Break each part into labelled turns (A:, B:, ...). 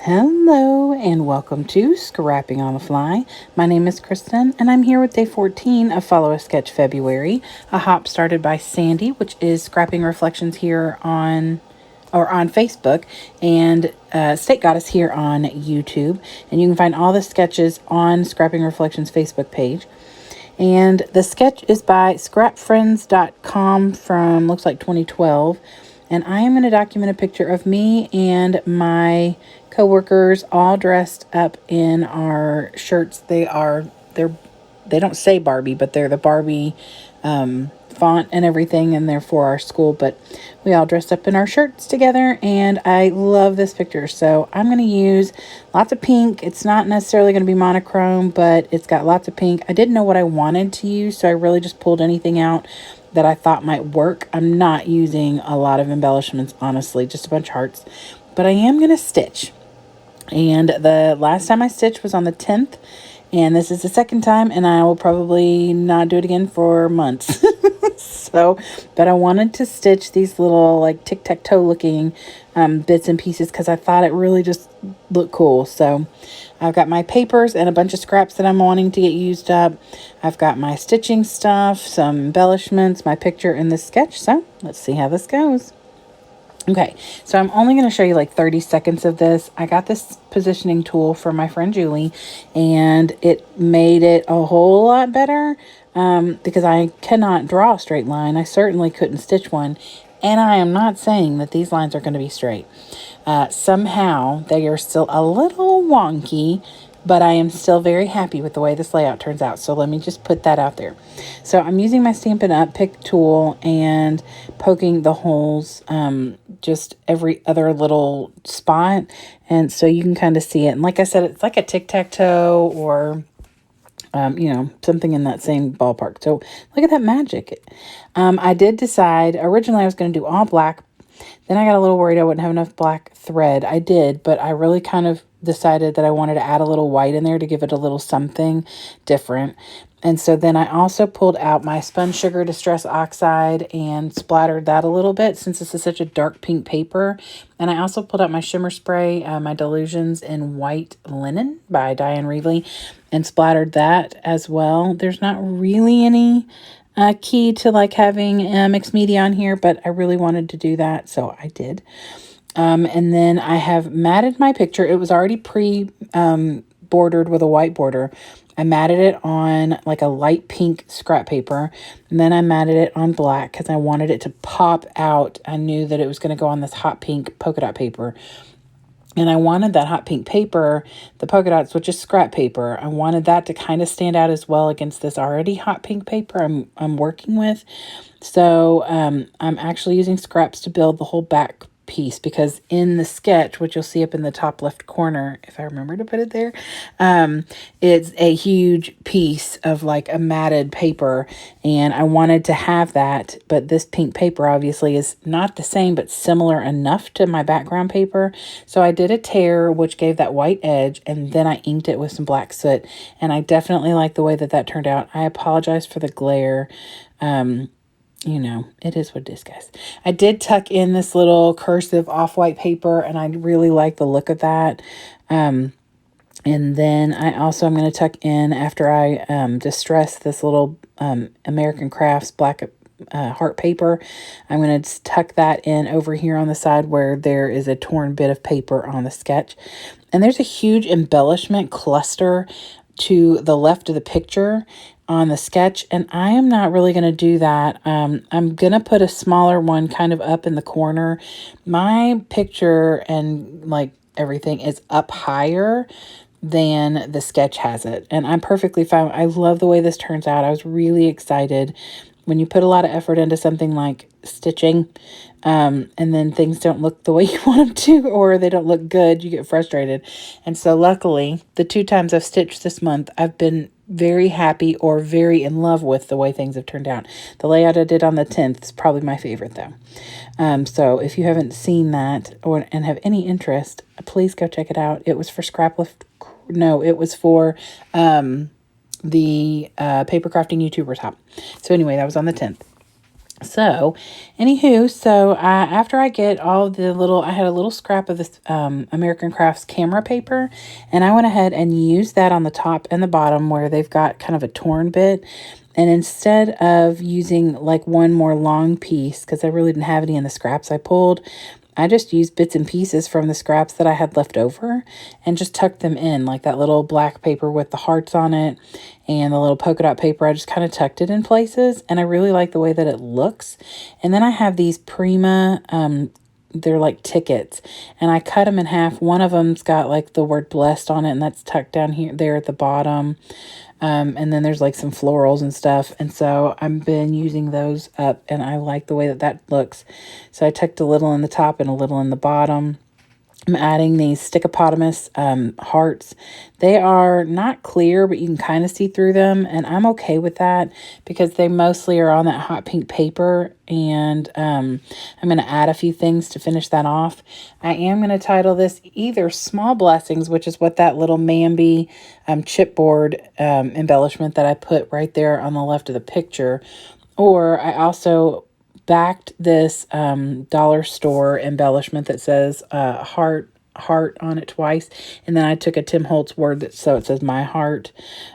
A: Hello and welcome to Scrapping on the Fly. My name is Kristen and I'm here with day 14 of Follow a Sketch February, a hop started by Sandie, which is Scrapping Reflections here on Facebook, and Steakgoddess here on YouTube. And you can find all the sketches on Scrapping Reflections Facebook page. And the sketch is by scrapfriends.com from looks like 2012. And I am going to document a picture of me and my coworkers all dressed up in our shirts. They don't say Barbie, but they're the Barbie font and everything, and they're for our school. But we all dressed up in our shirts together, and I love this picture. So I'm going to use lots of pink. It's not necessarily going to be monochrome, but it's got lots of pink. I didn't know what I wanted to use, so I really just pulled anything out that I thought might work. I'm not using a lot of embellishments, honestly, just a bunch of hearts. But I am going to stitch. And the last time I stitched was on the 10th. And this is the second time, and I will probably not do it again for months. But I wanted to stitch these little like tic-tac-toe looking bits and pieces because I thought it really just looked cool. So I've got my papers and a bunch of scraps that I'm wanting to get used up. I've got my stitching stuff, some embellishments, my picture in this sketch. So let's see how this goes. Okay, so I'm only going to show you like 30 seconds of this. I got this positioning tool from my friend Julie, and it made it a whole lot better because I cannot draw a straight line. I certainly couldn't stitch one, and I am not saying that these lines are going to be straight. Somehow, they are still a little wonky, but I am still very happy with the way this layout turns out. So let me just put that out there. So I'm using my Stampin' Up! Pick tool and poking the holes just every other little spot. And so you can kind of see it. And like I said, it's like a tic-tac-toe or, something in that same ballpark. So look at that magic. I did decide, originally I was going to do all black. Then I got a little worried I wouldn't have enough black thread. I did, but I really kind of decided that I wanted to add a little white in there to give it a little something different. And so then I also pulled out my Spun Sugar Distress Oxide and splattered that a little bit since this is such a dark pink paper. And I also pulled out my shimmer spray, my Delusions in White Linen by Diane Reevely, and splattered that as well. There's not really any key to like having mixed media on here, but I really wanted to do that, so I did. And then I have matted my picture. It was already bordered with a white border. I matted it on like a light pink scrap paper, and then I matted it on black because I wanted it to pop out. I knew that it was going to go on this hot pink polka dot paper. And I wanted that hot pink paper, the polka dots, which is scrap paper. I wanted that to kind of stand out as well against this already hot pink paper I'm working with. So I'm actually using scraps to build the whole back piece because in the sketch, which you'll see up in the top left corner, if I remember to put it there, it's a huge piece of like a matted paper, and I wanted to have that, but this pink paper obviously is not the same but similar enough to my background paper. So I did a tear which gave that white edge, and then I inked it with some black soot, and I definitely like the way that turned out. I apologize for the glare. It is what it is, guys. I did tuck in this little cursive off-white paper, and I really like the look of that. And then I also am going to tuck in, after I distress this little American Crafts black heart paper, I'm going to tuck that in over here on the side where there is a torn bit of paper on the sketch. And there's a huge embellishment cluster to the left of the picture on the sketch, and I am not really going to do that. I'm going to put a smaller one kind of up in the corner. My picture and like everything is up higher than the sketch has it, and I'm perfectly fine. I love the way this turns out. I was really excited. When you put a lot of effort into something like stitching, and then things don't look the way you want them to, or they don't look good, you get frustrated. And so luckily, the 2 times I've stitched this month, I've been very happy or very in love with the way things have turned out. The layout I did on the 10th is probably my favorite though. So if you haven't seen that and have any interest, please go check it out. It was for it was for the paper crafting YouTubers hop. So anyway, that was on the 10th. So, anywho, after I get all of the little, I had a little scrap of this American Crafts camera paper, and I went ahead and used that on the top and the bottom where they've got kind of a torn bit. And instead of using like one more long piece, because I really didn't have any in the scraps I pulled, I just used bits and pieces from the scraps that I had left over and just tucked them in, like that little black paper with the hearts on it and the little polka dot paper. I just kind of tucked it in places, and I really like the way that it looks. And then I have these Prima, they're like tickets, and I cut them in half. One of them's got like the word blessed on it, and that's tucked down here, there at the bottom. And then there's like some florals and stuff. And so I've been using those up, and I like the way that that looks. So I tucked a little in the top and a little in the bottom. I'm adding these Steakgoddess hearts. They are not clear, but you can kind of see through them, and I'm okay with that because they mostly are on that hot pink paper, and I'm going to add a few things to finish that off. I am going to title this either Small Blessings, which is what that little Mambi chipboard embellishment that I put right there on the left of the picture, or I also backed this dollar store embellishment that says heart on it twice, and then I took a Tim Holtz word that so it says my heart,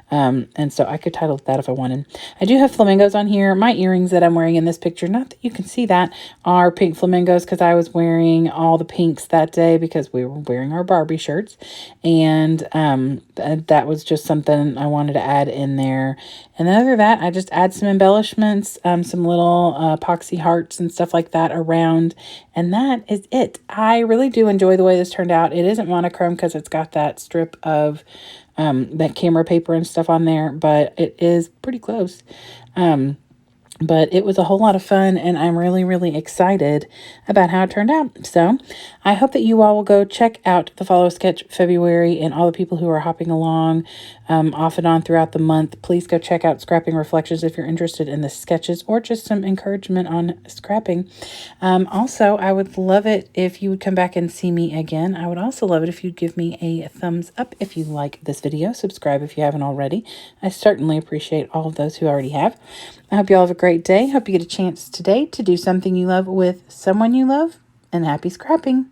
A: and so I could title it that if I wanted. I do have flamingos on here. My earrings that I'm wearing in this picture, not that you can see that, are pink flamingos because I was wearing all the pinks that day because we were wearing our Barbie shirts, and that was just something I wanted to add in there. And then other than that, I just add some embellishments, some little epoxy hearts and stuff like that around, and that is it. I really do enjoy the way this turned out. It isn't monochrome because it's got that strip of that camera paper and stuff on there, but it is pretty close. But it was a whole lot of fun, and I'm really, really excited about how it turned out. So I hope that you all will go check out the Follow a Sketch February, and all the people who are hopping along off and on throughout the month. Please go check out Scrapping Reflections if you're interested in the sketches or just some encouragement on scrapping. Also, I would love it if you would come back and see me again. I would also love it if you'd give me a thumbs up if you like this video. Subscribe if you haven't already. I certainly appreciate all of those who already have. I hope you all have a great day. Hope you get a chance today to do something you love with someone you love, and happy scrapping.